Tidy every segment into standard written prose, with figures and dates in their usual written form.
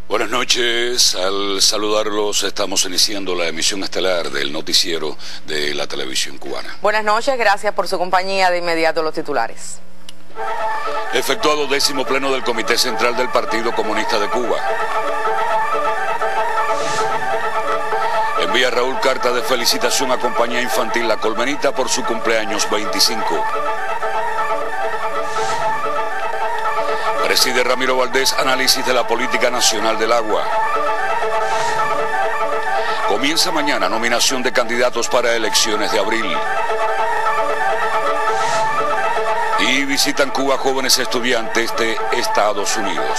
Buenas noches, al saludarlos estamos iniciando la emisión estelar del noticiero de la televisión cubana. Buenas noches, gracias por su compañía. De inmediato los titulares. Efectuado 10º pleno del Comité Central del Partido Comunista de Cuba. Envía Raúl carta de felicitación a Compañía Infantil La Colmenita por su cumpleaños 25. Preside Ramiro Valdés análisis de la política nacional del agua. Comienza mañana nominación de candidatos para elecciones de abril. Y visitan Cuba jóvenes estudiantes de Estados Unidos.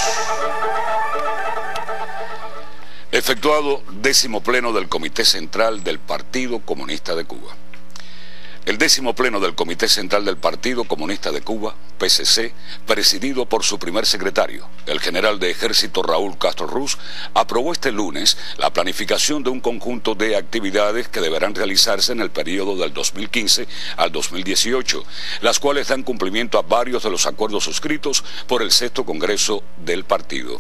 Efectuado 10º pleno del Comité Central del Partido Comunista de Cuba. El 10º pleno del Comité Central del Partido Comunista de Cuba, PCC, presidido por su primer secretario, el general de Ejército Raúl Castro Ruz, aprobó este lunes la planificación de un conjunto de actividades que deberán realizarse en el periodo del 2015 al 2018, las cuales dan cumplimiento a varios de los acuerdos suscritos por el 6º Congreso del Partido.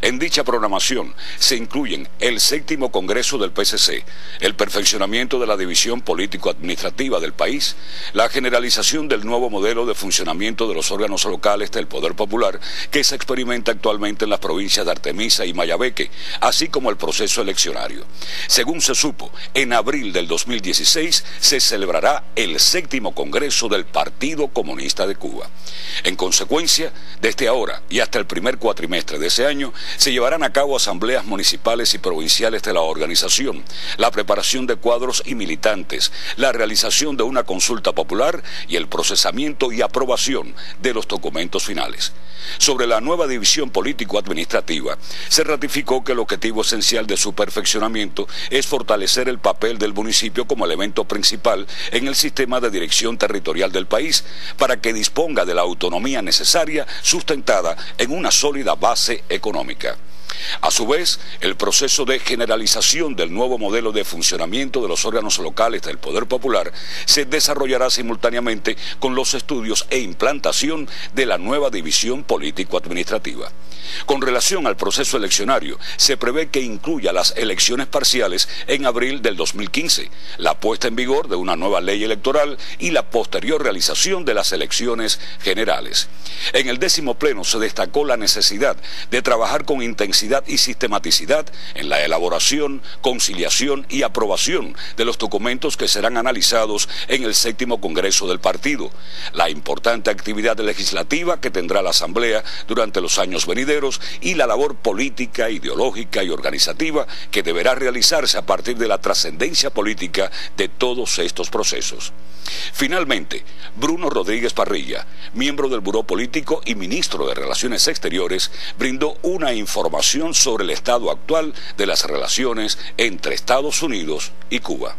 En dicha programación se incluyen el 7º Congreso del PCC, el perfeccionamiento de la división político-administrativa del país, la generalización del nuevo modelo de funcionamiento de los órganos locales del Poder Popular que se experimenta actualmente en las provincias de Artemisa y Mayabeque, así como el proceso eleccionario. Según se supo, en abril del 2016 se celebrará el 7º Congreso del Partido Comunista de Cuba. En consecuencia, desde ahora y hasta el primer cuatrimestre de ese año, se llevarán a cabo asambleas municipales y provinciales de la organización, la preparación de cuadros y militantes, la realización de una consulta popular y el procesamiento y aprobación de los documentos finales. Sobre la nueva división político-administrativa, se ratificó que el objetivo esencial de su perfeccionamiento es fortalecer el papel del municipio como elemento principal en el sistema de dirección territorial del país, para que disponga de la autonomía necesaria sustentada en una sólida base económica. A su vez, el proceso de generalización del nuevo modelo de funcionamiento de los órganos locales del Poder Popular se desarrollará simultáneamente con los estudios e implantación de la nueva división político-administrativa. Con relación al proceso eleccionario, se prevé que incluya las elecciones parciales en abril del 2015, la puesta en vigor de una nueva ley electoral y la posterior realización de las elecciones generales. En el 10º pleno se destacó la necesidad de trabajar con intensidad y sistematicidad en la elaboración, conciliación y aprobación de los documentos que serán analizados en el 7º Congreso del Partido, la importante actividad legislativa que tendrá la Asamblea durante los años venideros y la labor política, ideológica y organizativa que deberá realizarse a partir de la trascendencia política de todos estos procesos. Finalmente, Bruno Rodríguez Parrilla, miembro del Buró Político y ministro de Relaciones Exteriores, brindó una información sobre el estado actual de las relaciones entre Estados Unidos y Cuba.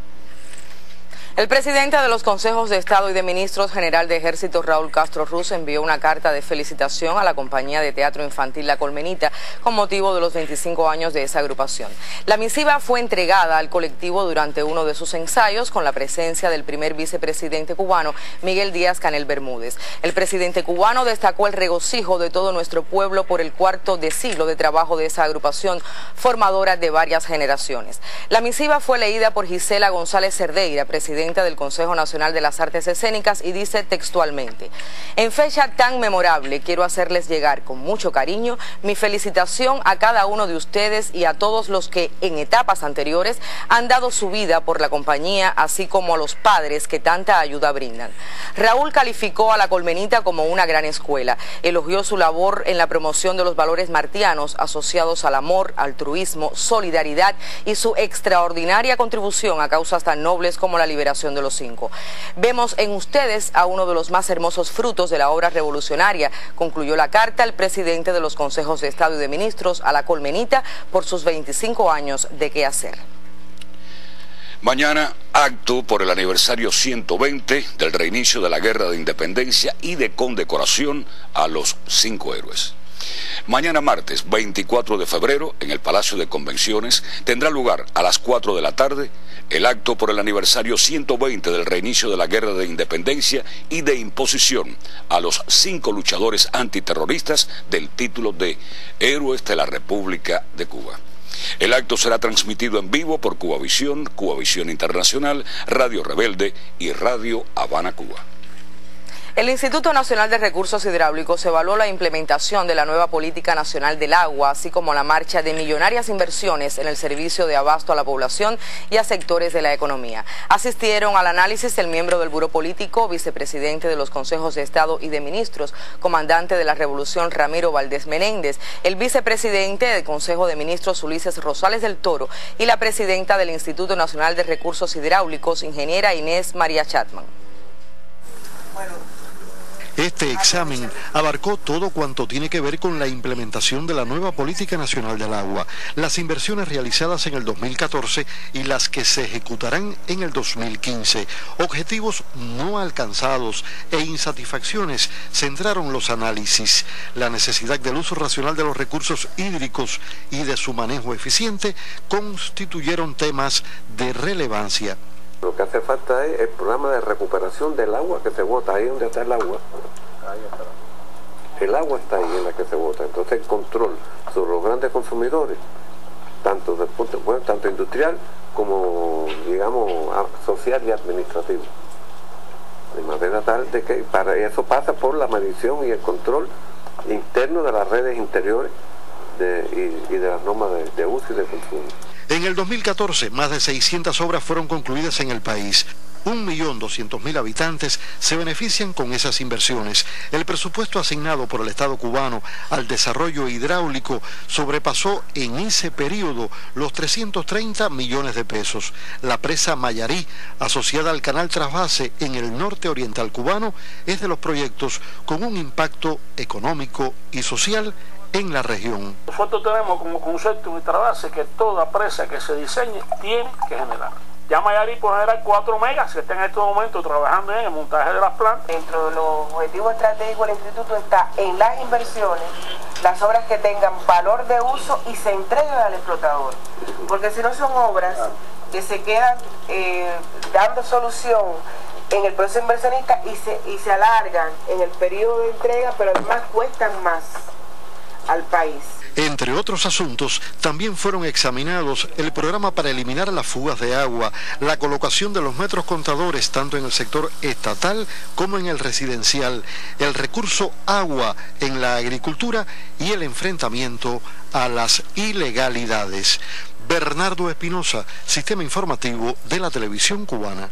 El presidente de los Consejos de Estado y de Ministros, general de Ejército Raúl Castro Ruz, envió una carta de felicitación a la compañía de teatro infantil La Colmenita con motivo de los 25 años de esa agrupación. La misiva fue entregada al colectivo durante uno de sus ensayos con la presencia del primer vicepresidente cubano, Miguel Díaz-Canel Bermúdez. El presidente cubano destacó el regocijo de todo nuestro pueblo por el cuarto de siglo de trabajo de esa agrupación formadora de varias generaciones. La misiva fue leída por Gisela González Cerdeira, presidente presidenta del Consejo Nacional de las Artes Escénicas, y dice textualmente: en fecha tan memorable quiero hacerles llegar con mucho cariño mi felicitación a cada uno de ustedes y a todos los que en etapas anteriores han dado su vida por la compañía, así como a los padres que tanta ayuda brindan. Raúl calificó a La Colmenita como una gran escuela, elogió su labor en la promoción de los valores martianos asociados al amor, altruismo, solidaridad y su extraordinaria contribución a causas tan nobles como la liberación de los Cinco. Vemos en ustedes a uno de los más hermosos frutos de la obra revolucionaria, concluyó la carta el presidente de los Consejos de Estado y de Ministros a La Colmenita por sus 25 años de quehacer. Mañana, acto por el aniversario 120 del reinicio de la Guerra de Independencia y de condecoración a los 5 héroes. Mañana martes 24 de febrero, en el Palacio de Convenciones, tendrá lugar a las 4 de la tarde el acto por el aniversario 120 del reinicio de la Guerra de Independencia y de imposición a los 5 luchadores antiterroristas del título de Héroes de la República de Cuba. El acto será transmitido en vivo por Cubavisión, Cubavisión Internacional, Radio Rebelde y Radio Habana, Cuba. El Instituto Nacional de Recursos Hidráulicos evaluó la implementación de la nueva Política Nacional del Agua, así como la marcha de millonarias inversiones en el servicio de abasto a la población y a sectores de la economía. Asistieron al análisis el miembro del Buró Político, vicepresidente de los Consejos de Estado y de Ministros, comandante de la Revolución Ramiro Valdés Menéndez, el vicepresidente del Consejo de Ministros Ulises Rosales del Toro y la presidenta del Instituto Nacional de Recursos Hidráulicos, ingeniera Inés María Chatman. Este examen abarcó todo cuanto tiene que ver con la implementación de la nueva Política Nacional del Agua, las inversiones realizadas en el 2014 y las que se ejecutarán en el 2015. Objetivos no alcanzados e insatisfacciones centraron los análisis. La necesidad del uso racional de los recursos hídricos y de su manejo eficiente constituyeron temas de relevancia. Lo que hace falta es el programa de recuperación del agua que se bota, ahí donde está el agua. Ahí está. El agua está ahí en la que se bota. Entonces el control sobre los grandes consumidores, tanto del punto de vista, tanto industrial como, digamos, social y administrativo. De manera tal de que para eso pasa por la medición y el control interno de las redes interiores y de las normas de uso y de consumo. En el 2014, más de 600 obras fueron concluidas en el país. 1.200.000 habitantes se benefician con esas inversiones. El presupuesto asignado por el Estado cubano al desarrollo hidráulico sobrepasó en ese periodo los 330 millones de pesos. La presa Mayarí, asociada al canal Trasvase en el norte oriental cubano, es de los proyectos con un impacto económico y social en la región. Nosotros tenemos como concepto en nuestra base que toda presa que se diseñe tiene que generar. Ya Mayarí puede generar 4 megas que está en estos momentos trabajando en el montaje de las plantas. Dentro de los objetivos estratégicos del instituto está en las inversiones, las obras que tengan valor de uso y se entreguen al explotador. Porque si no son obras que se quedan dando solución en el proceso inversionista y se alargan en el periodo de entrega, pero además cuestan más al país. Entre otros asuntos, también fueron examinados el programa para eliminar las fugas de agua, la colocación de los metros contadores tanto en el sector estatal como en el residencial, el recurso agua en la agricultura y el enfrentamiento a las ilegalidades. Bernardo Espinosa, Sistema Informativo de la Televisión Cubana.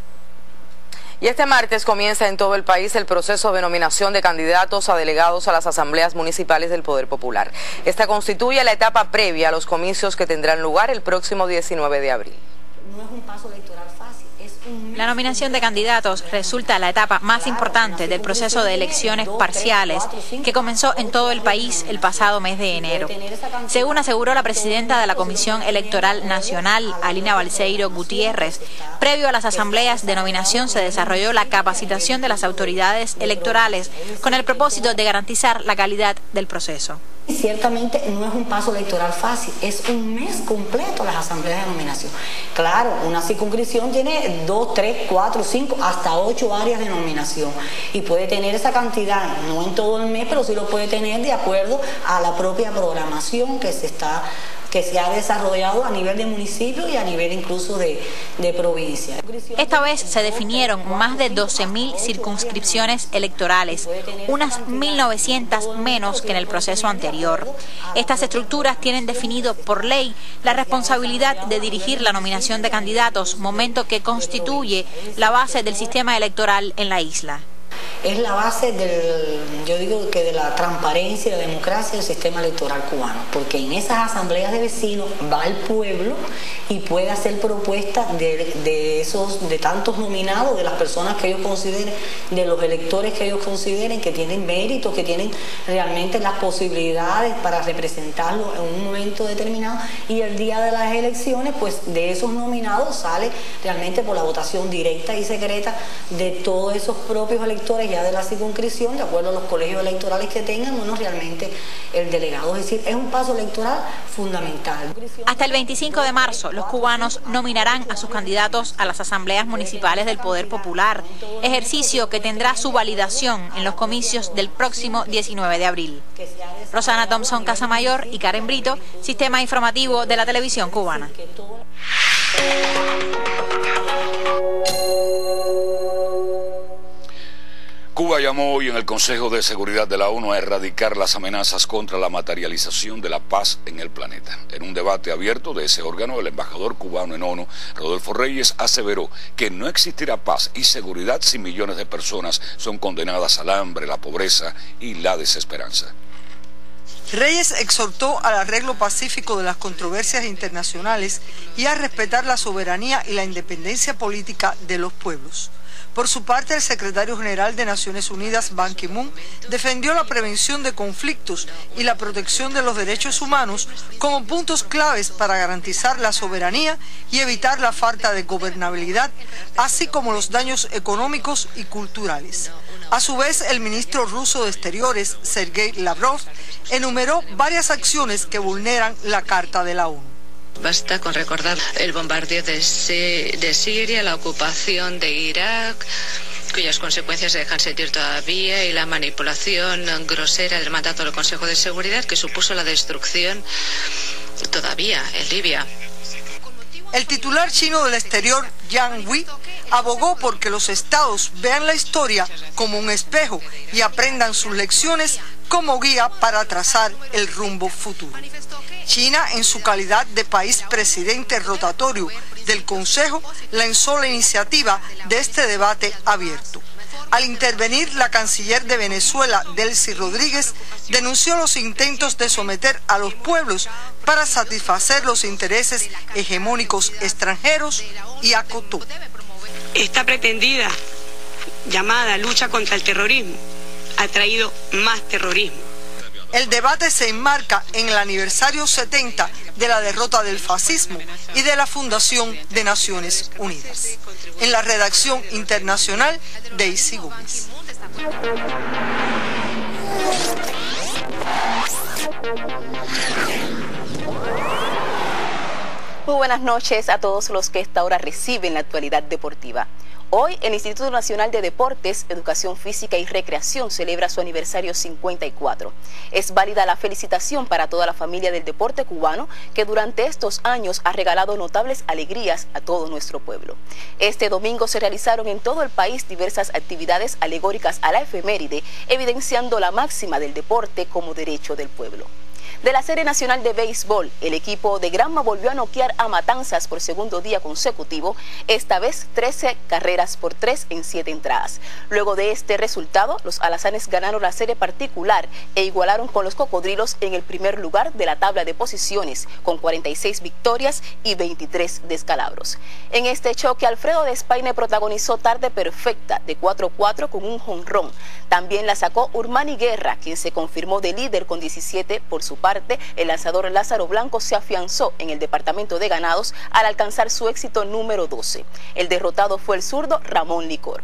Y este martes comienza en todo el país el proceso de nominación de candidatos a delegados a las asambleas municipales del Poder Popular. Esta constituye la etapa previa a los comicios que tendrán lugar el próximo 19 de abril. No es un paso electoral fácil, es un... La nominación de candidatos resulta la etapa más importante del proceso de elecciones parciales que comenzó en todo el país el pasado mes de enero. Según aseguró la presidenta de la Comisión Electoral Nacional, Alina Balseiro Gutiérrez, previo a las asambleas de nominación se desarrolló la capacitación de las autoridades electorales con el propósito de garantizar la calidad del proceso. Ciertamente no es un paso electoral fácil, es un mes completo las asambleas de nominación. Claro, una circunscripción tiene 2, 3, 4, 5, hasta 8 áreas de nominación y puede tener esa cantidad, no en todo el mes, pero sí lo puede tener de acuerdo a la propia programación que se está que se ha desarrollado a nivel de municipio y a nivel incluso de provincia. Esta vez se definieron más de 12.000 circunscripciones electorales, unas 1.900 menos que en el proceso anterior. Estas estructuras tienen definido por ley la responsabilidad de dirigir la nominación de candidatos, momento que constituye la base del sistema electoral en la isla. Es la base yo digo que de la transparencia y la democracia del sistema electoral cubano, porque en esas asambleas de vecinos va el pueblo y puede hacer propuestas de tantos nominados, de las personas que ellos consideren, de los electores que ellos consideren que tienen méritos, que tienen realmente las posibilidades para representarlos en un momento determinado, y el día de las elecciones, pues de esos nominados sale realmente por la votación directa y secreta de todos esos propios electores ya de la circunscripción, de acuerdo a los colegios electorales que tengan, uno realmente el delegado. Es decir, es un paso electoral fundamental. Hasta el 25 de marzo, los cubanos nominarán a sus candidatos a las asambleas municipales del Poder Popular, ejercicio que tendrá su validación en los comicios del próximo 19 de abril. Rosana Thompson Casamayor y Karen Brito, Sistema Informativo de la Televisión Cubana. Cuba llamó hoy en el Consejo de Seguridad de la ONU a erradicar las amenazas contra la materialización de la paz en el planeta. En un debate abierto de ese órgano, el embajador cubano en ONU, Rodolfo Reyes, aseveró que no existirá paz y seguridad si millones de personas son condenadas al hambre, la pobreza y la desesperanza. Reyes exhortó al arreglo pacífico de las controversias internacionales y a respetar la soberanía y la independencia política de los pueblos. Por su parte, el secretario general de Naciones Unidas, Ban Ki-moon, defendió la prevención de conflictos y la protección de los derechos humanos como puntos claves para garantizar la soberanía y evitar la falta de gobernabilidad, así como los daños económicos y culturales. A su vez, el ministro ruso de Exteriores, Sergei Lavrov, enumeró varias acciones que vulneran la Carta de la ONU. Basta con recordar el bombardeo de Siria, la ocupación de Irak, cuyas consecuencias se dejan sentir todavía, y la manipulación grosera del mandato del Consejo de Seguridad, que supuso la destrucción todavía en Libia. El titular chino del exterior, Yang Hui, abogó por que los estados vean la historia como un espejo y aprendan sus lecciones como guía para trazar el rumbo futuro. China, en su calidad de país presidente rotatorio del Consejo, lanzó la iniciativa de este debate abierto. Al intervenir, la canciller de Venezuela, Delcy Rodríguez, denunció los intentos de someter a los pueblos para satisfacer los intereses hegemónicos extranjeros y acotó: esta pretendida llamada lucha contra el terrorismo ha traído más terrorismo. El debate se enmarca en el aniversario 70 de la derrota del fascismo y de la fundación de Naciones Unidas. En la redacción internacional, Daisy Gómez. Muy buenas noches a todos los que a esta hora reciben la actualidad deportiva. Hoy, el Instituto Nacional de Deportes, Educación Física y Recreación celebra su aniversario 54. Es válida la felicitación para toda la familia del deporte cubano, que durante estos años ha regalado notables alegrías a todo nuestro pueblo. Este domingo se realizaron en todo el país diversas actividades alegóricas a la efeméride, evidenciando la máxima del deporte como derecho del pueblo. De la Serie Nacional de Béisbol, el equipo de Granma volvió a noquear a Matanzas por segundo día consecutivo, esta vez 13 carreras por 3 en 7 entradas. Luego de este resultado, los alazanes ganaron la serie particular e igualaron con los Cocodrilos en el primer lugar de la tabla de posiciones, con 46 victorias y 23 descalabros. En este choque, Alfredo Despaine protagonizó tarde perfecta de 4-4 con un jonrón. También la sacó Urmani Guerra, quien se confirmó de líder con 17. Por su parte, el lanzador Lázaro Blanco se afianzó en el departamento de ganados al alcanzar su éxito número 12. El derrotado fue el zurdo Ramón Licor.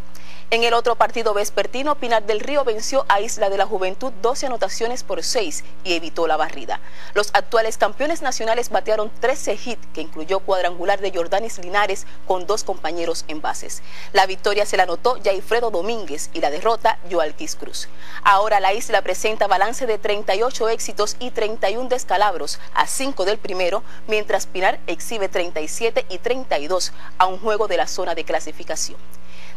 En el otro partido vespertino, Pinar del Río venció a Isla de la Juventud 12 anotaciones por 6 y evitó la barrida. Los actuales campeones nacionales batearon 13 hits, que incluyó cuadrangular de Jordanis Linares con 2 compañeros en bases. La victoria se la anotó Yayfredo Domínguez y la derrota Joalquis Cruz. Ahora la Isla presenta balance de 38 éxitos y 31 descalabros a 5 del primero, mientras Pinar exhibe 37 y 32 a un juego de la zona de clasificación.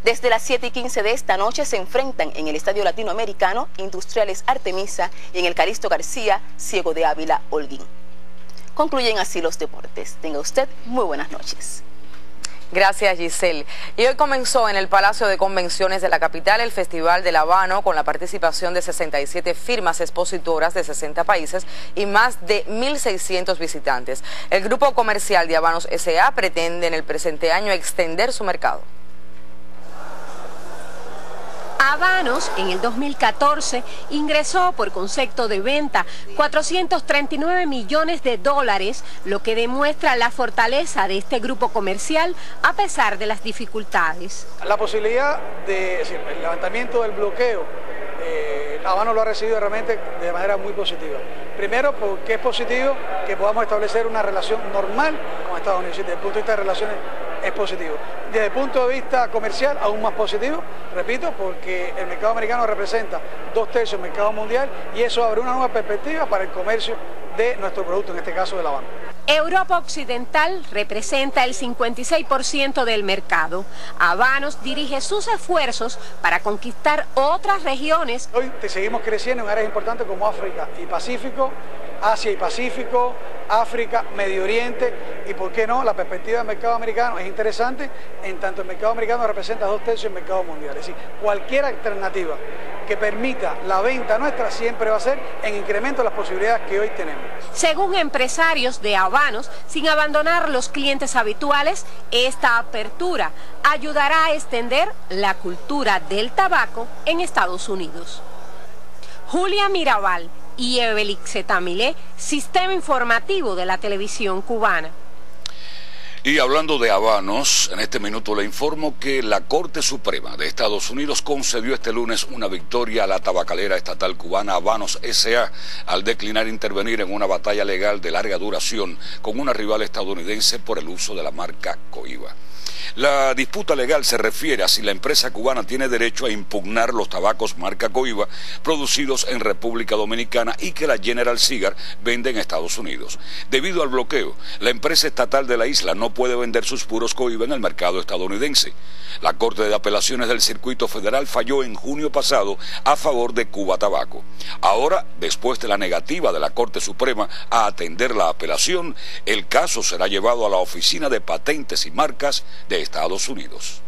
Desde las 7:15 de esta noche se enfrentan en el Estadio Latinoamericano Industriales Artemisa y en el Calixto García, Ciego de Ávila, Holguín. Concluyen así los deportes. Tenga usted muy buenas noches. Gracias, Giselle. Y hoy comenzó en el Palacio de Convenciones de la capital el Festival del Habano, con la participación de 67 firmas expositoras de 60 países y más de 1.600 visitantes. El grupo comercial de Habanos S.A. pretende en el presente año extender su mercado. Habanos en el 2014 ingresó por concepto de venta 439 millones de dólares, lo que demuestra la fortaleza de este grupo comercial a pesar de las dificultades. La posibilidad de el levantamiento del bloqueo, Habanos lo ha recibido realmente de manera muy positiva. Primero, porque es positivo que podamos establecer una relación normal con Estados Unidos. Desde el punto de vista de relaciones es positivo. Desde el punto de vista comercial, aún más positivo, repito, porque el mercado americano representa 2/3 del mercado mundial y eso abre una nueva perspectiva para el comercio de nuestro producto, en este caso del habano. Europa Occidental representa el 56% del mercado. Habanos dirige sus esfuerzos para conquistar otras regiones. Hoy seguimos creciendo en áreas importantes como África y Pacífico, Asia y Pacífico, África, Medio Oriente y, ¿por qué no?, la perspectiva del mercado americano es interesante, en tanto el mercado americano representa 2/3 del mercado mundial. Es decir, cualquier alternativa que permita la venta nuestra siempre va a ser en incremento de las posibilidades que hoy tenemos. Según empresarios de Habanos, sin abandonar los clientes habituales, esta apertura ayudará a extender la cultura del tabaco en Estados Unidos. Julia Mirabal y Evelix Tamilé, Sistema Informativo de la Televisión Cubana. Y hablando de habanos, en este minuto le informo que la Corte Suprema de Estados Unidos concedió este lunes una victoria a la tabacalera estatal cubana Habanos S.A. al declinar intervenir en una batalla legal de larga duración con una rival estadounidense por el uso de la marca Coiba. La disputa legal se refiere a si la empresa cubana tiene derecho a impugnar los tabacos marca Coiba producidos en República Dominicana y que la General Cigar vende en Estados Unidos. Debido al bloqueo, la empresa estatal de la isla no puede vender sus puros Coiba en el mercado estadounidense. La Corte de Apelaciones del Circuito Federal falló en junio pasado a favor de Cuba Tabaco. Ahora, después de la negativa de la Corte Suprema a atender la apelación, el caso será llevado a la Oficina de Patentes y Marcas de Estados Unidos.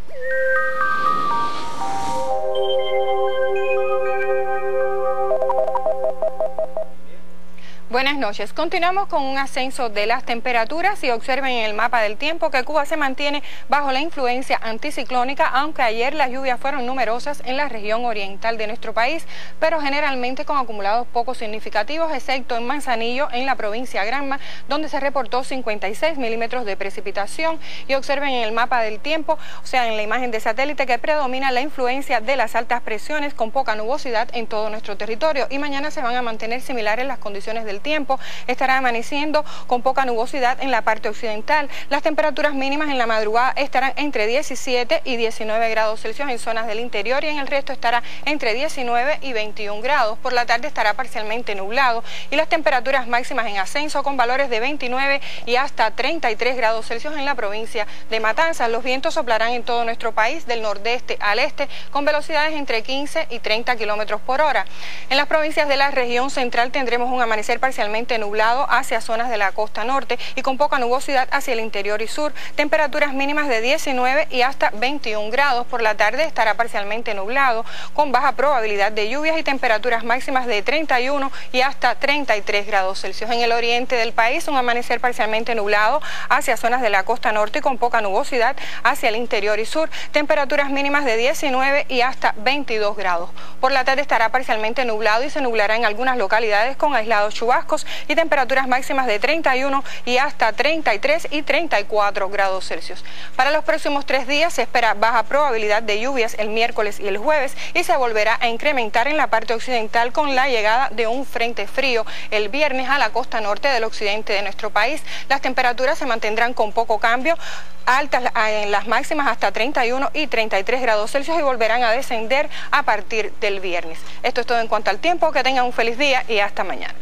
Buenas noches. Continuamos con un ascenso de las temperaturas y observen en el mapa del tiempo que Cuba se mantiene bajo la influencia anticiclónica, aunque ayer las lluvias fueron numerosas en la región oriental de nuestro país, pero generalmente con acumulados poco significativos, excepto en Manzanillo, en la provincia Granma, donde se reportó 56 milímetros de precipitación. Y observen en el mapa del tiempo, o sea, en la imagen de satélite, que predomina la influencia de las altas presiones con poca nubosidad en todo nuestro territorio. Y mañana se van a mantener similares las condiciones del tiempo. Estará amaneciendo con poca nubosidad en la parte occidental. Las temperaturas mínimas en la madrugada estarán entre 17 y 19 grados Celsius en zonas del interior y en el resto estará entre 19 y 21 grados. Por la tarde estará parcialmente nublado y las temperaturas máximas en ascenso con valores de 29 y hasta 33 grados Celsius en la provincia de Matanzas. Los vientos soplarán en todo nuestro país del nordeste al este con velocidades entre 15 y 30 kilómetros por hora. En las provincias de la región central tendremos un amanecer parcialmente nublado hacia zonas de la costa norte y con poca nubosidad hacia el interior y sur. Temperaturas mínimas de 19 y hasta 21 grados. Por la tarde estará parcialmente nublado con baja probabilidad de lluvias y temperaturas máximas de 31 y hasta 33 grados Celsius. En el oriente del país un amanecer parcialmente nublado hacia zonas de la costa norte y con poca nubosidad hacia el interior y sur. Temperaturas mínimas de 19 y hasta 22 grados. Por la tarde estará parcialmente nublado y se nublará en algunas localidades con aislados chubascos chubascos y temperaturas máximas de 31 y hasta 33 y 34 grados Celsius. Para los próximos 3 días se espera baja probabilidad de lluvias el miércoles y el jueves y se volverá a incrementar en la parte occidental con la llegada de un frente frío el viernes a la costa norte del occidente de nuestro país. Las temperaturas se mantendrán con poco cambio, altas en las máximas hasta 31 y 33 grados Celsius y volverán a descender a partir del viernes. Esto es todo en cuanto al tiempo. Que tengan un feliz día y hasta mañana.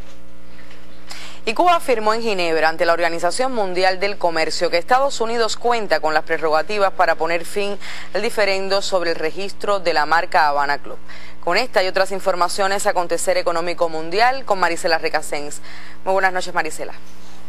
Y Cuba afirmó en Ginebra ante la Organización Mundial del Comercio que Estados Unidos cuenta con las prerrogativas para poner fin al diferendo sobre el registro de la marca Habana Club. Con esta y otras informaciones, Acontecer Económico Mundial con Marisela Recasens. Muy buenas noches, Marisela.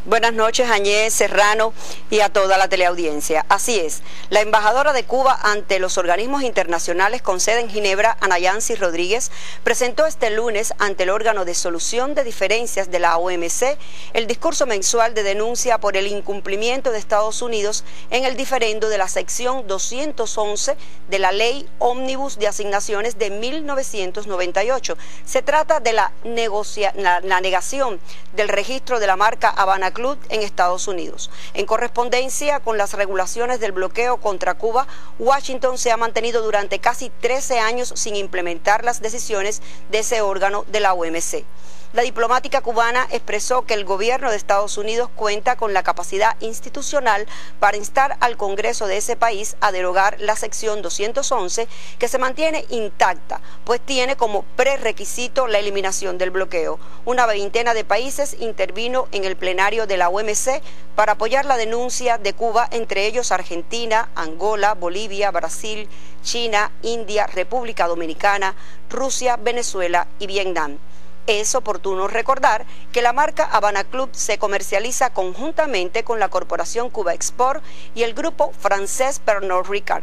Buenas noches, Añez, Serrano y a toda la teleaudiencia. Así es, la embajadora de Cuba ante los organismos internacionales con sede en Ginebra, Ana Yancy Rodríguez, presentó este lunes ante el órgano de solución de diferencias de la OMC el discurso mensual de denuncia por el incumplimiento de Estados Unidos en el diferendo de la sección 211 de la Ley Ómnibus de Asignaciones de 1998. Se trata de la negación del registro de la marca Habana Club en Estados Unidos. En correspondencia con las regulaciones del bloqueo contra Cuba, Washington se ha mantenido durante casi 13 años sin implementar las decisiones de ese órgano de la OMC. La diplomática cubana expresó que el gobierno de Estados Unidos cuenta con la capacidad institucional para instar al Congreso de ese país a derogar la sección 211, que se mantiene intacta, pues tiene como prerequisito la eliminación del bloqueo. Una veintena de países intervino en el plenario de la OMC para apoyar la denuncia de Cuba, entre ellos Argentina, Angola, Bolivia, Brasil, China, India, República Dominicana, Rusia, Venezuela y Vietnam. Es oportuno recordar que la marca Habana Club se comercializa conjuntamente con la Corporación Cuba Export y el grupo francés Pernod Ricard.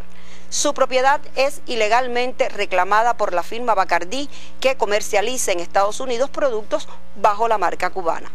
Su propiedad es ilegalmente reclamada por la firma Bacardí, que comercializa en Estados Unidos productos bajo la marca cubana.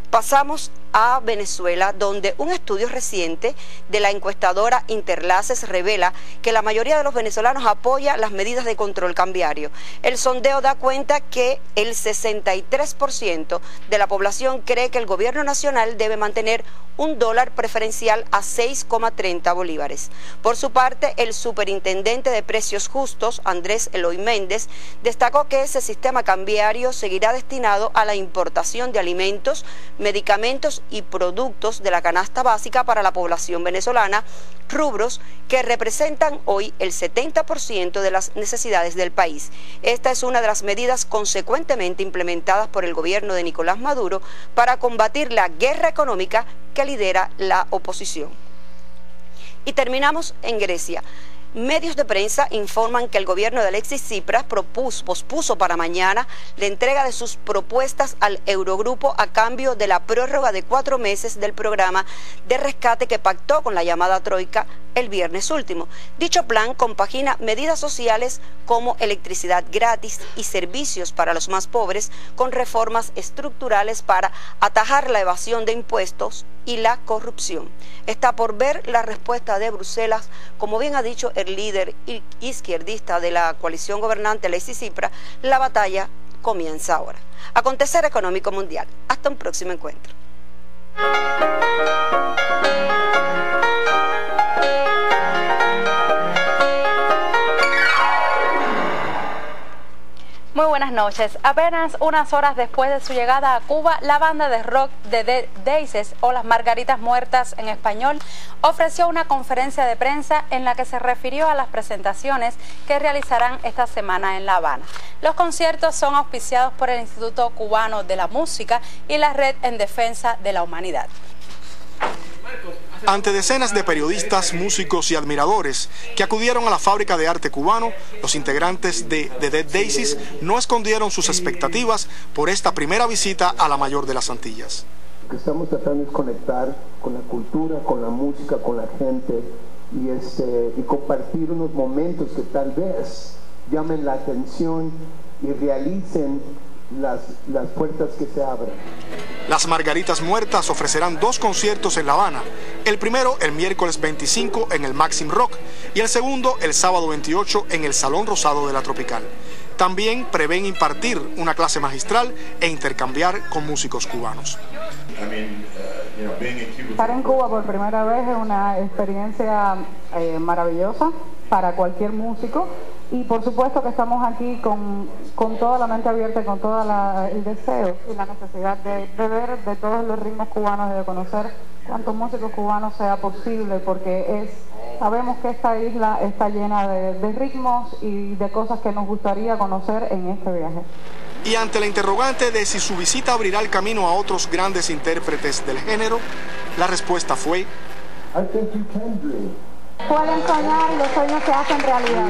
Pasamos a Venezuela, donde un estudio reciente de la encuestadora Interlaces revela que la mayoría de los venezolanos apoya las medidas de control cambiario. El sondeo da cuenta que el 63% de la población cree que el gobierno nacional debe mantener un dólar preferencial a 6,30 bolívares. Por su parte, el superintendente de Precios Justos, Andrés Eloy Méndez, destacó que ese sistema cambiario seguirá destinado a la importación de alimentos, medicamentos y productos de la canasta básica para la población venezolana, rubros que representan hoy el 70% de las necesidades del país. Esta es una de las medidas consecuentemente implementadas por el gobierno de Nicolás Maduro para combatir la guerra económica que lidera la oposición. Y terminamos en Grecia. Medios de prensa informan que el gobierno de Alexis Tsipras pospuso para mañana la entrega de sus propuestas al Eurogrupo a cambio de la prórroga de 4 meses del programa de rescate que pactó con la llamada Troika el viernes último. Dicho plan compagina medidas sociales como electricidad gratis y servicios para los más pobres con reformas estructurales para atajar la evasión de impuestos y la corrupción. Está por ver la respuesta de Bruselas. Como bien ha dicho el líder izquierdista de la coalición gobernante, Alexis Tsipras, la batalla comienza ahora. Acontecer Económico Mundial. Hasta un próximo encuentro. Muy buenas noches. Apenas unas horas después de su llegada a Cuba, la banda de rock de The Daisies, o Las Margaritas Muertas en español, ofreció una conferencia de prensa en la que se refirió a las presentaciones que realizarán esta semana en La Habana. Los conciertos son auspiciados por el Instituto Cubano de la Música y la Red en Defensa de la Humanidad. Ante decenas de periodistas, músicos y admiradores que acudieron a la Fábrica de Arte Cubano, los integrantes de The Dead Daisies no escondieron sus expectativas por esta primera visita a la mayor de las Antillas. Lo que estamos tratando es conectar con la cultura, con la música, con la gente y compartir unos momentos que tal vez llamen la atención y realicen las puertas que se abren. Las Margaritas Muertas ofrecerán 2 conciertos en La Habana. El primero el miércoles 25 en el Maxim Rock y el segundo el sábado 28 en el Salón Rosado de la Tropical. También prevén impartir una clase magistral e intercambiar con músicos cubanos. Estar en Cuba por primera vez es una experiencia maravillosa para cualquier músico, y por supuesto que estamos aquí con toda la mente abierta, con todo el deseo y la necesidad de ver de todos los ritmos cubanos y de conocer cuántos músicos cubanos sea posible, porque sabemos que esta isla está llena de ritmos y de cosas que nos gustaría conocer en este viaje. Y ante la interrogante de si su visita abrirá el camino a otros grandes intérpretes del género, la respuesta fue: pueden soñar y los sueños se hacen realidad.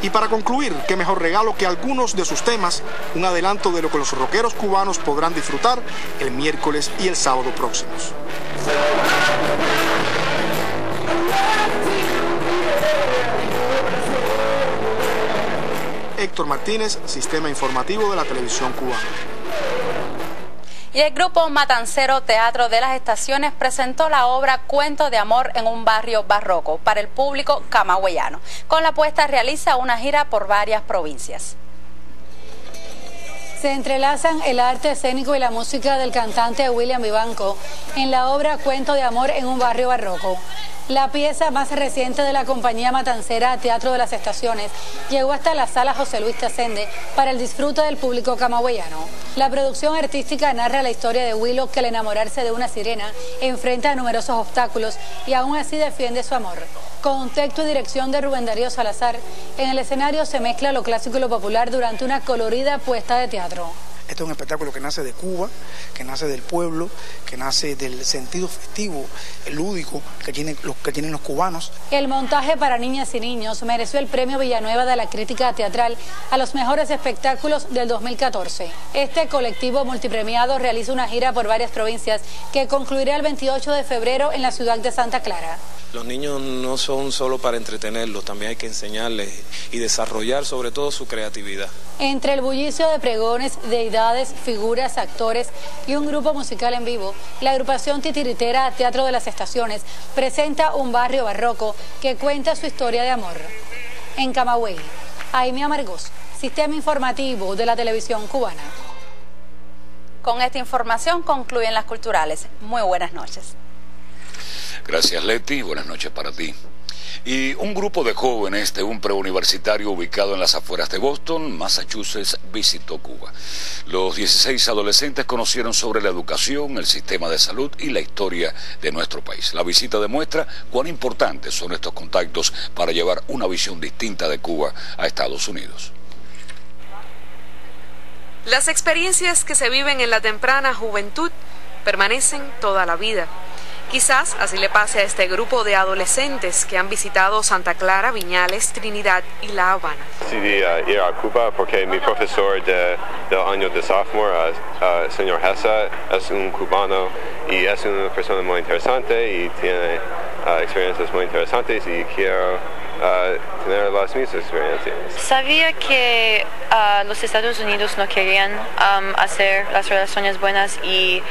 Y para concluir, qué mejor regalo que algunos de sus temas, un adelanto de lo que los rockeros cubanos podrán disfrutar el miércoles y el sábado próximos. Héctor Martínez, Sistema Informativo de la Televisión Cubana. Y el grupo matancero Teatro de las Estaciones presentó la obra Cuento de Amor en un barrio barroco para el público camagüeyano. Con la puesta realiza una gira por varias provincias. Se entrelazan el arte escénico y la música del cantante William Vivanco en la obra Cuento de Amor en un barrio barroco. La pieza más reciente de la compañía matancera Teatro de las Estaciones llegó hasta la sala José Luis Tasende para el disfrute del público camagüeyano. La producción artística narra la historia de Willow, que al enamorarse de una sirena enfrenta numerosos obstáculos y aún así defiende su amor. Con texto y dirección de Rubén Darío Salazar, en el escenario se mezcla lo clásico y lo popular durante una colorida puesta de teatro. Este es un espectáculo que nace de Cuba, que nace del pueblo, que nace del sentido festivo, lúdico que tienen los cubanos. El montaje para niñas y niños mereció el Premio Villanueva de la Crítica Teatral a los mejores espectáculos del 2014. Este colectivo multipremiado realiza una gira por varias provincias que concluirá el 28 de febrero en la ciudad de Santa Clara. Los niños no son solo para entretenerlos, también hay que enseñarles y desarrollar sobre todo su creatividad. Entre el bullicio de pregones, deidades, figuras, actores y un grupo musical en vivo, la agrupación titiritera Teatro de las Estaciones presenta un barrio barroco que cuenta su historia de amor. En Camagüey, Aimee Amargós, Sistema Informativo de la Televisión Cubana. Con esta información concluyen las culturales. Muy buenas noches. Gracias, Leti. Buenas noches para ti. Y un grupo de jóvenes de un preuniversitario ubicado en las afueras de Boston, Massachusetts, visitó Cuba. Los 16 adolescentes conocieron sobre la educación, el sistema de salud y la historia de nuestro país. La visita demuestra cuán importantes son estos contactos para llevar una visión distinta de Cuba a Estados Unidos. Las experiencias que se viven en la temprana juventud permanecen toda la vida. Quizás así le pase a este grupo de adolescentes que han visitado Santa Clara, Viñales, Trinidad y La Habana. Decidí ir a Cuba porque mi profesor del año de sophomore, señor Hessa, es un cubano y es una persona muy interesante y tiene experiencias muy interesantes y quiero tener las mismas experiencias. Sabía que los Estados Unidos no querían hacer las relaciones buenas y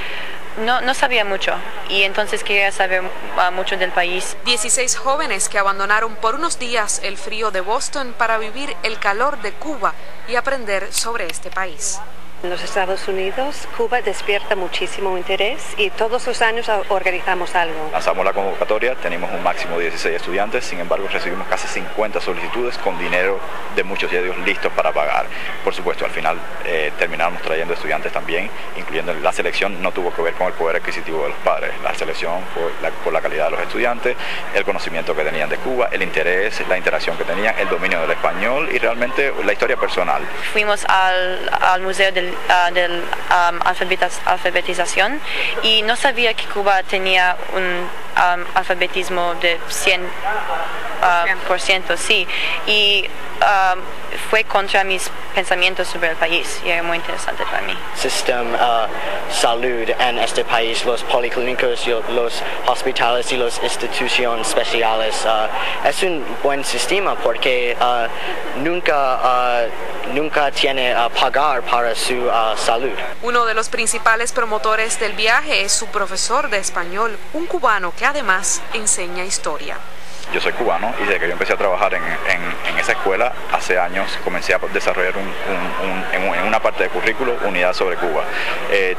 no sabía mucho, y entonces quería saber mucho del país. 16 jóvenes que abandonaron por unos días el frío de Boston para vivir el calor de Cuba y aprender sobre este país. En los Estados Unidos, Cuba despierta muchísimo interés y todos los años organizamos algo. Lanzamos la convocatoria, tenemos un máximo de 16 estudiantes, sin embargo recibimos casi 50 solicitudes con dinero de muchos de ellos listos para pagar. Por supuesto, al final terminamos trayendo estudiantes también, incluyendo la selección, no tuvo que ver con el poder adquisitivo de los padres. La selección fue por la calidad de los estudiantes, el conocimiento que tenían de Cuba, el interés, la interacción que tenían, el dominio del español y realmente la historia personal. Fuimos al Museo de alfabetización y no sabía que Cuba tenía un alfabetismo de 100%, sí, y fue contra mis pensamientos sobre el país y era muy interesante para mí. Sistema salud en este país, los policlínicos, los hospitales y las instituciones especiales es un buen sistema porque nunca tiene pagar para su salud. Uno de los principales promotores del viaje es su profesor de español, un cubano que además enseña historia. Yo soy cubano y desde que yo empecé a trabajar en esa escuela, hace años comencé a desarrollar en una parte de currículo unidad sobre Cuba.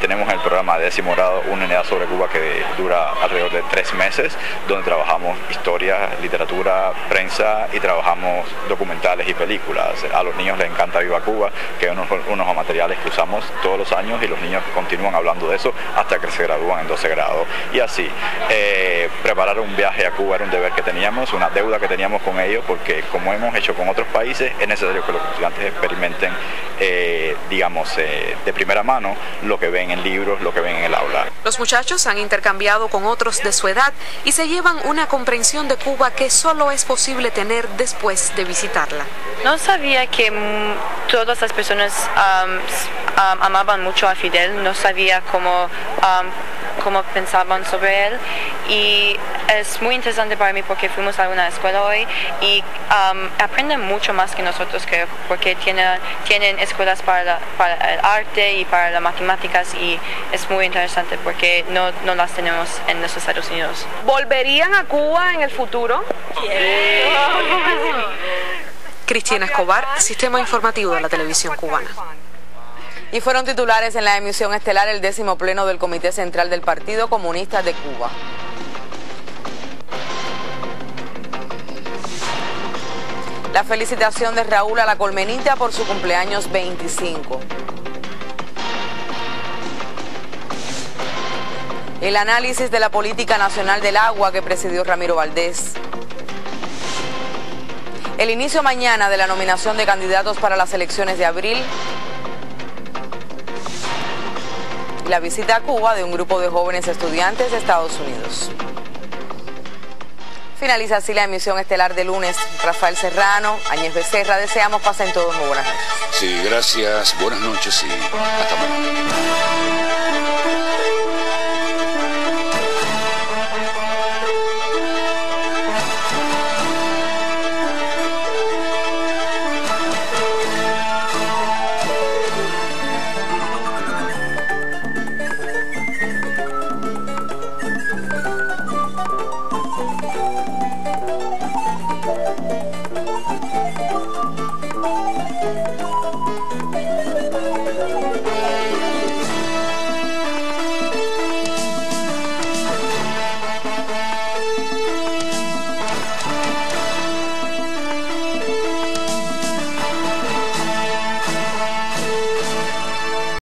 Tenemos el programa de 10º grado una unidad sobre Cuba que dura alrededor de 3 meses, donde trabajamos historia, literatura, prensa y trabajamos documentales y películas. A los niños les encanta Viva Cuba, que es unos materiales que usamos todos los años y los niños continúan hablando de eso hasta que se gradúan en 12 grados. Y así, preparar un viaje a Cuba era un deber que teníamos, una deuda que teníamos con ellos, porque como hemos hecho con otros países, es necesario que los estudiantes experimenten, de primera mano lo que ven en libros, lo que ven en el aula. Los muchachos han intercambiado con otros de su edad y se llevan una comprensión de Cuba que solo es posible tener después de visitarla. No sabía que todas las personas amaban mucho a Fidel, no sabía cómo pensaban sobre él, y es muy interesante para mí porque fuimos a una escuela hoy y aprenden mucho más que nosotros, creo, porque tienen escuelas para el arte y para las matemáticas, y es muy interesante porque no las tenemos en los Estados Unidos. ¿Volverían a Cuba en el futuro? Cristina Escobar, Sistema Informativo de la Televisión Cubana. Y fueron titulares en la emisión estelar el 10º pleno del Comité Central del Partido Comunista de Cuba. La felicitación de Raúl a la Colmenita por su cumpleaños 25. El análisis de la política nacional del agua que presidió Ramiro Valdés. El inicio mañana de la nominación de candidatos para las elecciones de abril. La visita a Cuba de un grupo de jóvenes estudiantes de Estados Unidos. Finaliza así la emisión estelar de lunes. Rafael Serrano, Áñez Becerra, deseamos pasen todos muy buenas noches. Sí, gracias, buenas noches y hasta mañana.